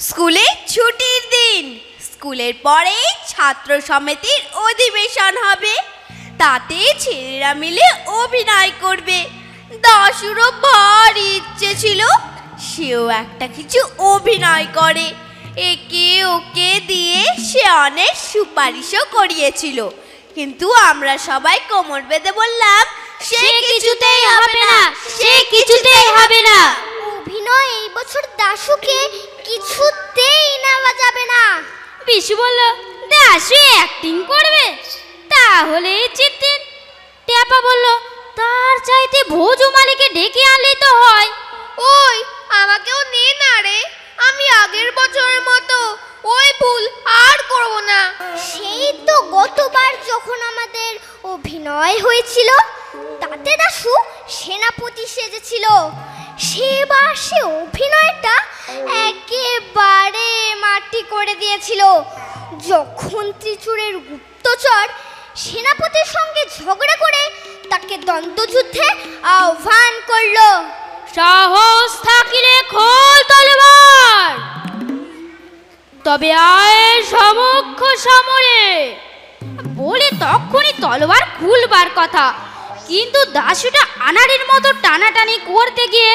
স্কুলে ছুটির দিন, স্কুলের পরে ছাত্র সমিতির অধিবেশন হবে। তাতে ছেলেরা মিলে অভিনয় করবে। দাশুরও ভারী ইচ্ছে ছিল সেও একটা কিছু অভিনয় করে। একে ওকে দিয়ে সে অনেক সুপারিশও করিয়েছিল, কিন্তু আমরা সবাই কোমর বেঁধে বললাম সে কিছুতেই হবে না, সে কিছুতেই হবে না। অভিনয় এই বছর দাশুকে কিছুতেই নেওয়া যাবে না। বিশু বলল, দাশু অ্যাক্টিং করবে, তাহলে জিততেন। ট্যাপা বলল, তার চাইতে ভোজু মালিকে ডেকে আনলেই তো হয়। ওই আমাকেও নে না রে, আমি আগের বছরের মতো ওই ভুল আর করব না। সেই তো গতবার যখন আমাদের অভিনয় হয়েছিল, তাতে দাশু সেনাপতি সেজেছিল। সেবার সে অভিনয়টা একেবারে মাটি করে দিয়েছিল। যখন ত্রিচুরের গুপ্তচর সেনাপতির সঙ্গে ঝগড়া করে তাকে দ্বন্দ্বযুদ্ধে আহ্বান করলো। সাহস থাকিলে খোল তলোয়ার, তবে আয়ের সমক্ষ সমরে বলে তখনই তলোয়ার খুলবার কথা, কিন্তু দাশুটা আনাড়ির মতো টানাটানি করতে গিয়ে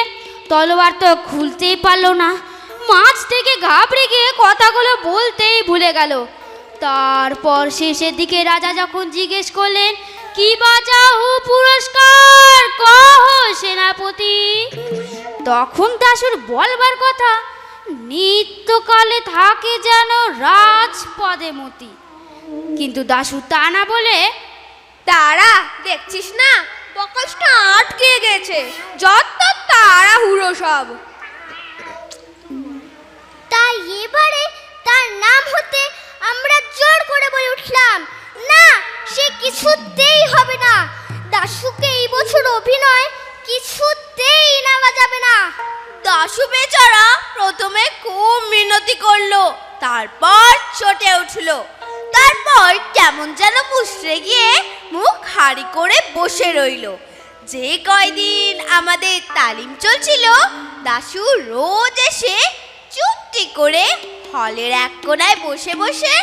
তলোয়ার তো খুলতেই পারলো না। মাছ থেকে ঘাবড়ে গিয়ে কথাগুলো বলতেই ভুলে গেল। তারপর শেষের দিকে রাজা যখন জিজ্ঞেস করলেন, কি বাজাহু পুরস্কার কহ সেনাপতি, তখন দাশুর বলবার কথা, নিত্যকালে থাকে যেন রাজপদে মতি। কিন্তু দাশু তা না বলে, তারা দেখছিস না বকসটা আটকে গেছে, যত তারা হুড়ো সব। তাই এবারে তার নাম হতে আমরা জোর করে বলে উঠলাম, না সে কিছুতেই হবে না। দাশুকে এই বছর অভিনয় কিছুতেই নেওয়া যাবে না। দাশু বেচারা প্রথমে খুব মিনতি করলো, তারপর চটে উঠলো, তারপর কেমন যেন মুষড়ে গিয়ে মুখ হাড়ি করে বসে রইলো। যে কয়দিন আমাদের তালিম চলছিল, দাশু রোজ এসে চুপটি করে হলের এক কোণায় বসে বসে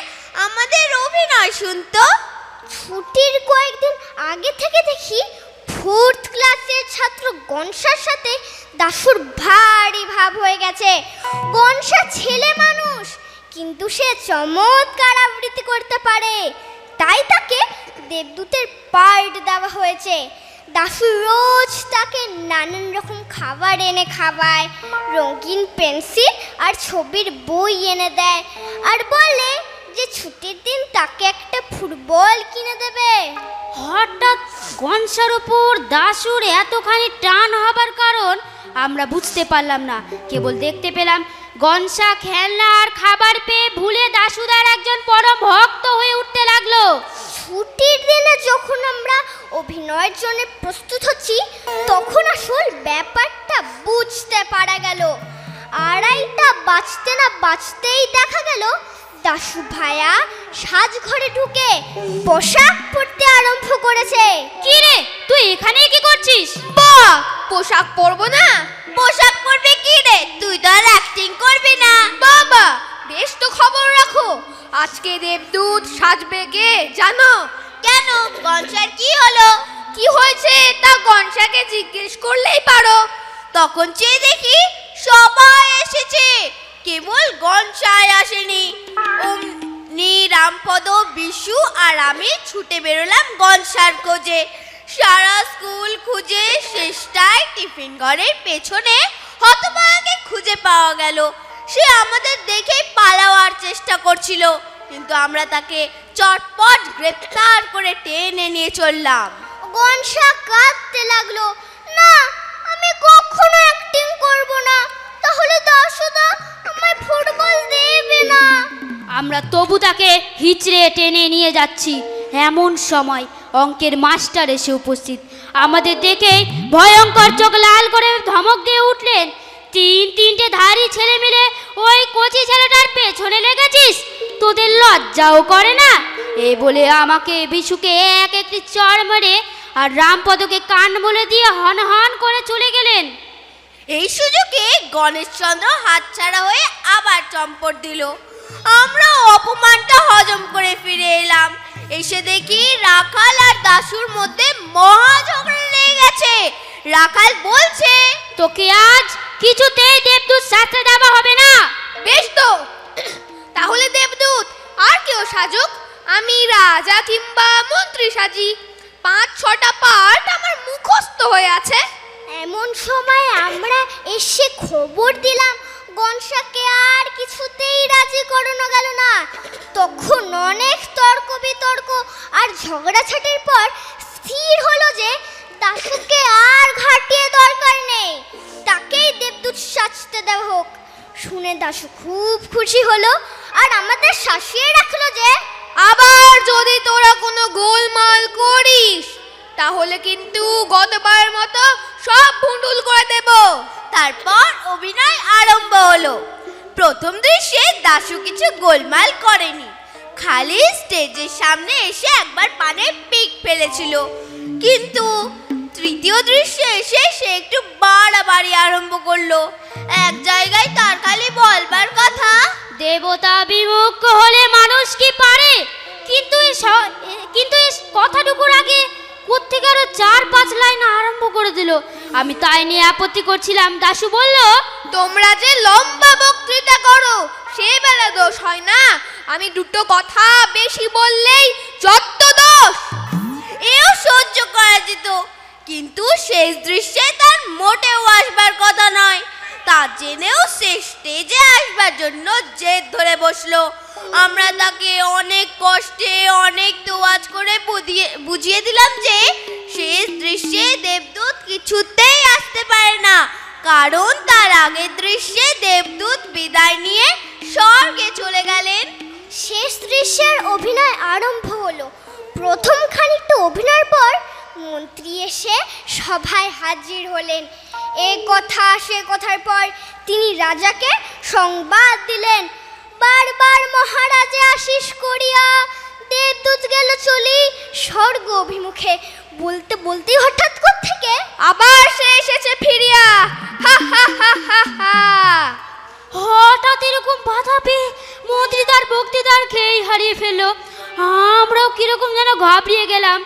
আমাদের অভিনয় শুনতো। ছুটির কয়েকদিন আগে থেকে দেখি ফোর্থ ক্লাসের ছাত্র গনসার সাথে দাশুর ভারী ভাব হয়ে গেছে। গনসা ছেলে মানুষ, কিন্তু সে চমৎকার আবৃত্তি করতে পারে, তাই তাকে দেবদূতের পার্ট দেওয়া হয়েছে। দাশু রোজ তাকে নানান রকম খাবার এনে খাওয়ায়, রঙিন পেন্সিল আর ছবির বই এনে দেয়, আর বলে যে ছুটির দিন তাকে একটা ফুটবল কিনে দেবে। হঠাৎ গনসার উপর দাশুর এতখানি টান হবার কারণ আমরা বুঝতে পারলাম না। কেবল দেখতে পেলাম গনসা খেলনা আর খাবার পেয়ে ভুলে দাশুদার একজন পরম ভক্ত হয়ে উঠতে লাগলো। ছুটির দিনে যখন আমরা অভিনয়ের জন্য প্রস্তুত হচ্ছি, তখন আসল ব্যাপারটা বুঝতে পারা গেল। আড়াইটা বাজতে না বাজতেই দেখা গেল দাশু ভায়া সাজঘরে ঢুকে পোশাক পরতে আরম্ভ করেছে। কি রে, তুই এখানে কি করছিস? বাহ, পোশাক পরবো না? পোশাক পরবে কি রে, তুই তো আর অ্যাক্টিং করবি না। বাবা, বেশ তো খবর রাখো, আজকে দেবদূত সাজবে কে জানো? কেন, গনসার কি হলো? কি হয়েছে তা গনসাকে জিজ্ঞেস করলেই পারো। তখন চেয়ে দেখি সবাই এসেছে, কেবল গনসায় আসেনি। অমনি রামপদ, বিশু আর আমি ছুটে বেরোলাম গনসার খোঁজে। সারা স্কুল খুঁজে শেষটায় টিফিন ঘরের পেছনে হতভাগাকে খুঁজে পাওয়া গেল। সে আমাদের দেখেই পালাবার চেষ্টা করছিল, কিন্তু আমরা তাকে চটপট গ্রেপ্তার করে টেনে নিয়ে চললাম। গনসা কাঁদতে লাগলো, না আমি কখনো অ্যাক্টিং করব না, তাহলে দাশুদা আমায় ফুটবল দেবে না। আমরা তবু তাকে হিচড়ে টেনে নিয়ে যাচ্ছি। এমন সময় অঙ্কের মাস্টার এসে উপস্থিত। আমাদের দেখেই ভয়ঙ্কর চোখ লাল করে ধমক দিয়ে উঠলেন, তিনটে ধাড়ি ছেলে মিলে ওই কচি ছেলেটার পেছনে লেগেছিস, তোদের লজ্জাও করে না? এ বলে আমাকে বিশুকে এক একটি চড় মেরে আর রামপদকে কান বলে দিয়ে হন হন করে চলে গেলেন। এই সুযোগে গণেশচন্দ্র হাতছাড়া হয়ে আবার চম্পট দিল। আমরা অপমানটা হজম করে ফিরে এলাম। এসে দেখি রাখাল আর দাশুর মধ্যে মহা ঝগড়া লেগে গেছে। রাখাল বলছে, তোকে আজ কিছুতেই দেবদূত শাস্তি দেওয়া হবে না। বেশ তো, তাহলে দেবদূত আর কেউ সাজুক, আমি রাজা কিংবা মন্ত্রী সাজি। 5-6টা পাঠ আমার মুখস্থ হয়ে আছে। এমন সময় আমরা এসে খবর দিলাম গনসাকে আর কিছুতেই রাজি করানো গেল না। তখন অনেক তর্ক বিতর্ক আর ঝগড়াঝাটির পর স্থির হলো যে দাশুকে আর ঘাটিয়ে দরকার নেই, তাকেই দেবদূত সাজতে দেওয়া হোক। শুনে দাশু খুব খুশি হলো আর আমাদের শাসিয়ে রাখলো যে আবার যদি তোরা কোনো গোলমাল করিস তাহলে কিন্তু গতবারের মতো সব ভুন্ডুল করে দেব। তারপর অভিনয় আরম্ভ হলো। প্রথম দৃশ্যে দাশু কিছু গোলমাল করেনি, খালি স্টেজের সামনে এসে একবার পানে পিক ফেলেছিল। কিন্তু তৃতীয় দৃশ্যে এসে সে একটু বাড়াবাড়ি আরম্ভ করলো। এক জায়গায় তার খালি বলবার কথা, দেবতা বিমুখ হলে মানুষ কি পারে। কিন্তু এই কথাটুকুর আগে কোত্থেকে আরো 4-5 লাইন আরম্ভ করে দিল। আমি তাই নিয়ে আপত্তি করছিলাম। দাশু বলল, তোমরা যে লম্বা বক্তৃতা করো সে বেলা দোষ হয় না, আমি দুটো কথা বেশি বললেই যত দোষ। এও সহ্য করা যেত, কিন্তু শেষ দৃশ্যে তার মোটেও আসবার কথা নয়। তা জেনেও সে স্টেজে আসবার জন্য জেদ ধরে বসলো। আমরা তাকে অনেক কষ্টে অনেক তোয়াজ করে বুঝিয়ে দিলাম যে শেষ দৃশ্যে দেবদূত কিছুতেই আসতে পারে না, কারণ তার আগের দৃশ্যে দেবদূত বিদায় নিয়ে স্বর্গে চলে গেলেন। শেষ দৃশ্যের অভিনয় আরম্ভ হলো। প্রথম খানিকটা অভিনয়ের পর মন্ত্রী এসে সভায় হাজির হলেন। এ কথা সে কথার পর তিনি রাজাকে সংবাদ দিলেন, বারবার মহারাজে আশিস করিয়া দেবদূত গেল চলি স্বর্গ অভিমুখে। বলতে বলতেই হঠাৎ কোত্থেকে আবার সে এসেছে ফিরিয়া। হা হা হা হা হা। হঠাৎ এরকম বাধা পেয়ে মন্ত্রী তার বক্তৃতার খেয়েই হারিয়ে ফেললো। আমরাও কিরকম যেন ঘাবড়িয়ে গেলাম।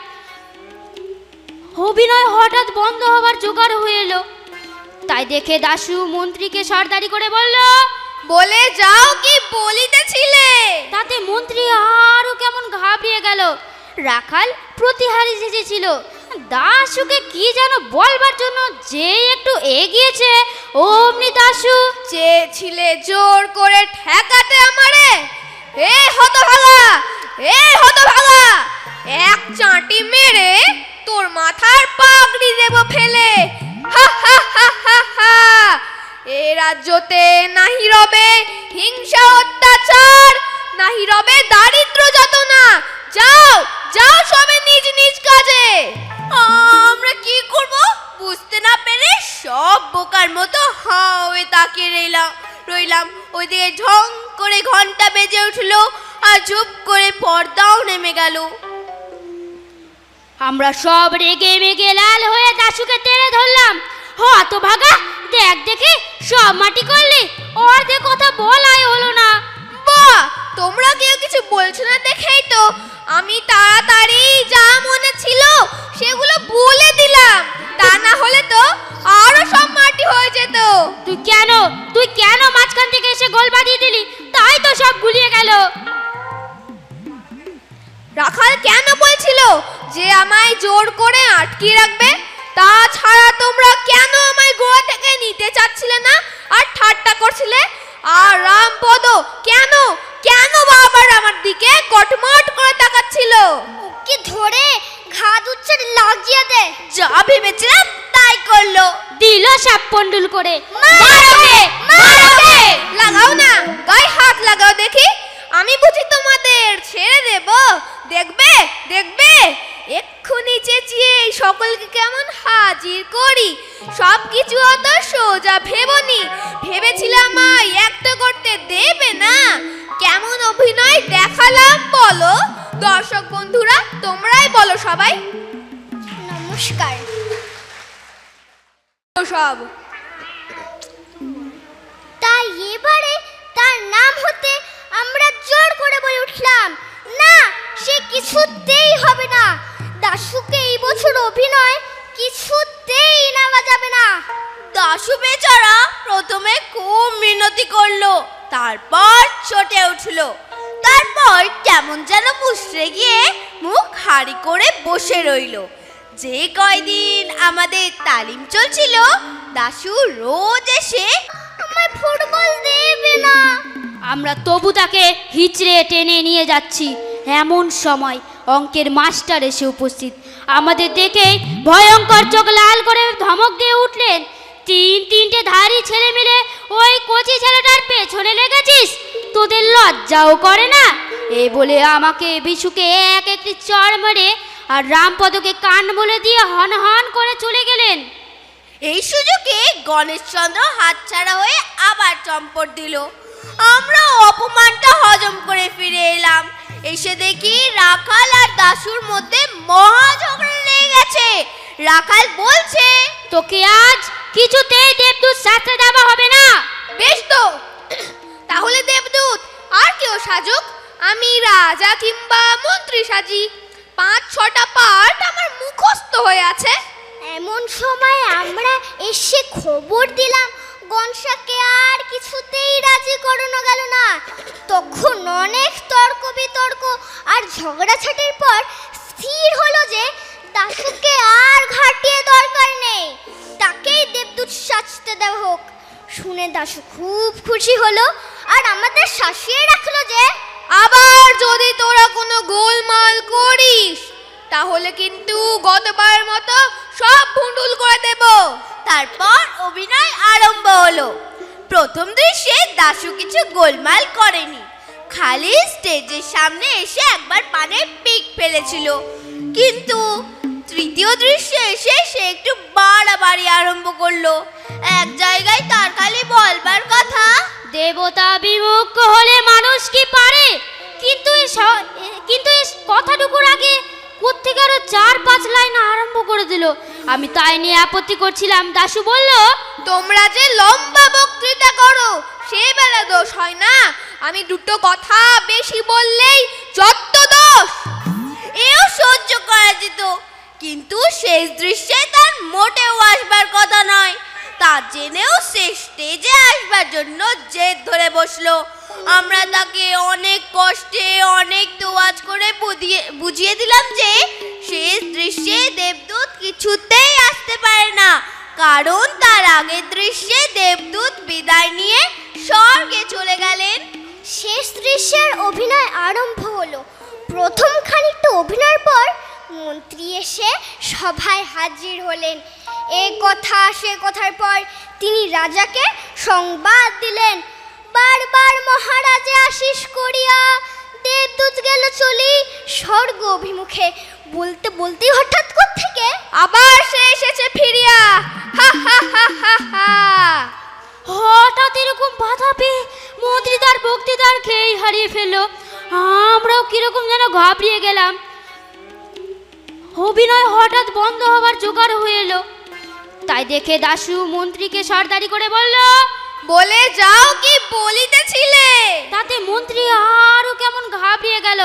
অভিনয় হঠাৎ বন্ধ হবার জোগাড় হয়ে এলো। তাই দেখে দাশু মন্ত্রীকে সর্দারি করে বলল, বলে যাও কি বলিতেছিলে। তাতে মন্ত্রী আরো কেমন ঘাবড়িয়ে গেল। রাখাল প্রতিহারী সেজেছিল। দাশুকে কি যেন বলবার জন্য যে একটু এগিয়েছে, অমনি দাশু, চেয়েছিলে জোর করে ঠেকাতে আমারে। এ হতভাগা, এ হতভাগা, এক চাঁটি মেরে তোর মাথার পাগড়ি দেব ফেলে। হা হা হা হা হা। এ রাজ্যতে নাহি রবে হিংসা অত্যাচার, নাহি রবে দারিদ্র যাতনা। যাও যাও সবে নিজ নিজ কাজে। আমরা কি করব বুঝতে না পেরে সব বোকার মতো হাঁ হয়ে তাকিয়ে রইলাম। ওইদিকে ঝং করে ঘন্টা বেজে উঠলো আর চুপ করে পর্দাও নেমে গেল। আমরা সব রেগে মেগে লাল হয়ে দাশুকে টেনে ধরলাম। হতভাগা, দেখ দেখে সব মাটি করলি, অর্ধেক কথা বলাই হলো না। বাহ, তোমরা কেউ কিছু বলছো না দেখেই তো আমি তাড়াতাড়ি যা মনে ছিল সেগুলো বলে দিলাম, তা না হলে তো আরো সব মাটি হয়ে যেত। তুই কেন মাঝখান থেকে এসে গোল বাঁধিয়ে দিলি? তাই তো সব গুলিয়ে গেল। রাখাল কেন বলছিল যে আমায় জোর করে আটকিয়ে রাখবে? তাছাড়া তোমরা কেন আমায় গোয়া থেকে নিতে চাচ্ছিলে না আর ঠাট্টা করছিলে? আর রামপদ কেন কেন বাবার আমার দিকে কটমট করে তাকাচ্ছিল? ওকে ধরে ঘাত উচ্চে লাগিয়ে দে। যা ভেবেছিলাম তাই করলো, দিল সাপ পন্ডুল করে। লাগাও না, গায়ে হাত লাগাও দেখি। আমি বুঝি তোমাদের ছেড়ে দেব? দেখবে দেখবে এক্ষুনি চেঁচিয়ে সকলকে কেমন হাজির করি। সব কিছু অত সোজা ভেবনি। ভেবেছিলাম আমায় একটা করতে দেবে না। কেমন অভিনয় দেখালাম বলো? দর্শক বন্ধুরা তোমরাই বলো সবাই। নমস্কার। সব তাই এবারে তার নাম হতে আমরা জোর করে বলে উঠলাম, না, সে কিছুতেই হবে না। দাশুকে এই বছর অভিনয় কিছুতেই নেওয়া যাবে না। দাশু বেচারা প্রথমে খুব মিনতি করলো, তারপর চটে উঠলো, তারপর কেমন যেন মুষড়ে গিয়ে মুখ হাড়ি করে বসে রইলো। যে কয়দিন আমাদের তালিম চলছিল, দাশু রোজ এসে আমায় ফুটবল দেবে না। আমরা তবু তাকে হিচড়ে টেনে নিয়ে যাচ্ছি। এমন সময় অঙ্কের মাস্টার এসে উপস্থিত। আমাদের দেখেই ভয়ঙ্কর চোখ লাল করে ধমক দিয়ে উঠলেন, তিনটে ধাড়ি ছেলে মিলে ওই কচি ছেলেটার পেছনে লেগেছিস, তোদের লজ্জাও করে না? এ বলে আমাকে বিশুকে একটি চড় মেরে আর রামপদকে কান বলে দিয়ে হন হন করে চলে গেলেন। এই সুযোগে গণেশচন্দ্র হাতছাড়া হয়ে আবার চম্পট দিল। আমরা অপমানটা হজম করে ফিরে এলাম। এসে দেখি রাখাল আর দাশুর মধ্যে মহা ঝগড়া লেগে গেছে। রাখাল বলছে, তোকে আজ কিছুতেই দেবদূত শাস্ত্রে দেওয়া হবে না। বেশ তো, তাহলে দেবদূত আর কেউ সাজুক, আমি রাজা কিংবা মন্ত্রী সাজি। 5-6টা পার্ট আমার মুখস্থ হয়ে আছে। এমন সময় আমরা এসে খবর দিলাম গনসাকে আর কিছুতেই রাজি করানো গেল না। তখন অনেক তর্ক বিতর্ক আর ঝগড়াঝাটির পর স্থির হলো যে দাশুকে আর ঘাটিয়ে দরকার নেই, তাকেই দেবদূত সাজতে দেওয়া হোক। শুনে দাশু খুব খুশি হলো আর আমাদের শাসিয়ে রাখলো যে আবার যদি তোরা কোনো গোলমাল করিস তাহলে কিন্তু গতবারের মতো সব ভুন্ডুল করে দেব। তারপর অভিনয় আরম্ভ হলো। প্রথম দৃশ্যে দাশু কিছু গোলমাল করেনি, খালি স্টেজের সামনে এসে একবার পানে পিক ফেলেছিল। কিন্তু তৃতীয় দৃশ্যে এসে সে একটু বাড়াবাড়ি আরম্ভ করলো। এক জায়গায় তার খালি বলবার কথা, দেবতা বিমুখ হলে মানুষ কি পারে? কিন্তু এই কথাটুকুর আগে কোত্থেকে আরো 4-5 লাইন আরম্ভ করে দিল। আমি তাই নিয়ে আপত্তি করছিলাম। দাশু বলল, তোমরা যে লম্বা বক্তৃতা করো সে বেলা দোষ হয় না, আমি দুটো কথা বেশি বললেই যত দোষ। এও সহ্য করা যেত, কিন্তু শেষ দৃশ্যে তার মোটেও আসবার কথা নয়। তা জেনেও সে স্টেজে আসবার জন্য জেদ ধরে বসলো। আমরা তাকে অনেক কষ্টে অনেক তোয়াজ করে বুঝিয়ে দিলাম যে শেষ দৃশ্যে দেবদূত কিছুতেই আসতে পারে না, কারণ তার আগের দৃশ্যে দেবদূত বিদায় নিয়ে স্বর্গে চলে গেলেন। শেষ দৃশ্যের অভিনয় আরম্ভ হলো। প্রথম খানিকটা অভিনয়ের পর মন্ত্রী এসে সভায় হাজির হলেন। এ কথা সে কথার পর তিনি রাজাকে সংবাদ দিলেন, বারবার মহারাজে আশিস করিয়া দেবদূত গেল চলি স্বর্গ অভিমুখে। বলতে বলতেই হঠাৎ কোত্থেকে আবার সে এসেছে ফিরিয়া। হা হা হা হা হা। হঠাৎ এরকম বাধা পেয়ে মন্ত্রী তার বক্তৃতার খেয়েই হারিয়ে ফেললো। আমরাও কিরকম যেন ঘাবড়িয়ে গেলাম। অভিনয় হঠাৎ বন্ধ হবার জোগাড় হয়ে এলো। তাই দেখে দাশু মন্ত্রীকে সর্দারি করে বলল, বলে যাও কি বলিতেছিলে। তাতে মন্ত্রী আরো কেমন ঘাবড়িয়ে গেল।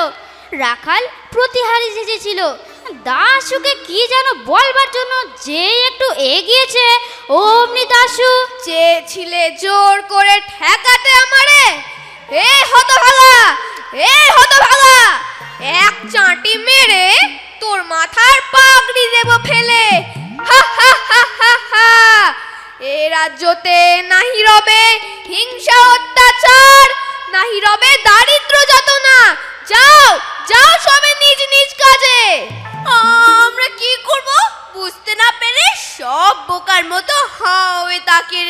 রাখাল প্রতিহারী সেজেছিল। দাশুকে কি যেন বলবার জন্য যে একটু এগিয়েছে, অমনি দাশু চেয়েছিলে জোর করে ঠেকাতে আমারে। এ হতভাগা, এ হতভাগা, এক চাঁটি মেরে তোর মাথার পাগড়ি দেব ফেলে। হা হা হা হা হা। এ রাজ্যতে নাহি রবে হিংসা অত্যাচার, নাহি রবে দারিদ্র যাতনা। যাও যাও সবে নিজ নিজ কাজে। আমরা কি করব বুঝতে না পেরে সব বোকার মতো হাঁ হয়ে তাকিয়ে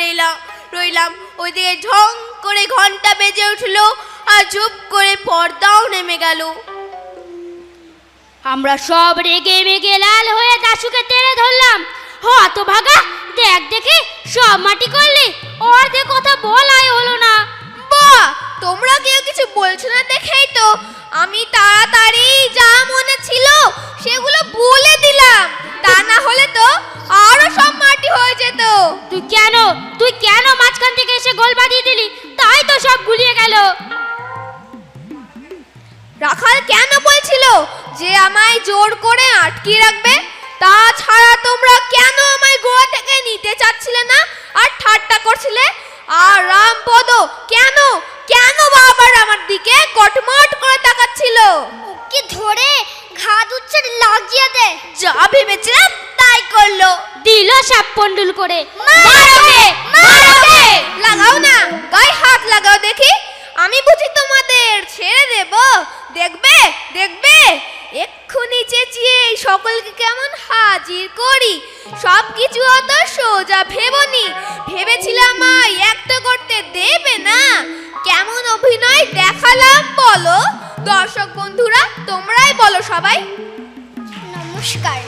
রইলাম। ওইদিকে ঝং করে ঘন্টা বেজে উঠলো আর চুপ করে পর্দাও নেমে গেল। আমরা সব রেগে মেগে লাল হয়ে দাশুকে টেনে ধরলাম। হতভাগা, দেখ দেখে সব মাটি করলি, অর্ধেক কথা বলাই হলো না। বাহ, তোমরা কেউ কিছু বলছো না দেখেই তো আমি তাড়াতাড়ি যা মনে ছিল সেগুলো বলে দিলাম। তা না হলে তো আরো সব মাটি হয়ে যেত। তুই কেন মাঝখান থেকে এসে গোল বাঁধিয়ে দিলি? তাই তো সব গুলিয়ে গেল। রাখাল কেন বলছিল যে আমায় জোর করে আটকিয়ে রাখবে? তাছাড়া তোমরা কেন আমায় গোয়া থেকে নিতে চাচ্ছিলে না আর ঠাট্টা করছিলে? আর রামপদ কেন কেন বাবার আমার দিকে কটমট করে তাকাচ্ছিল? ওকে ধরে ঘাত উচ্চে লাগিয়ে দে। যা ভেবেছিলাম তাই করলো। দিল সাপ পন্ডুল করে। লাগাও না, গায়ে হাত লাগাও দেখি। আমি বুঝি তোমাদের ছেড়ে দেব? দেখবে দেখবে এক্ষুনি চেঁচিয়ে এই সকলকে কেমন হাজির করি। সব কিছু অত সোজা ভেবনি। ভেবেছিলাম আমায় একটা করতে দেবে না। কেমন অভিনয় দেখালাম বলো? দর্শক বন্ধুরা তোমরাই বলো সবাই। নমস্কার।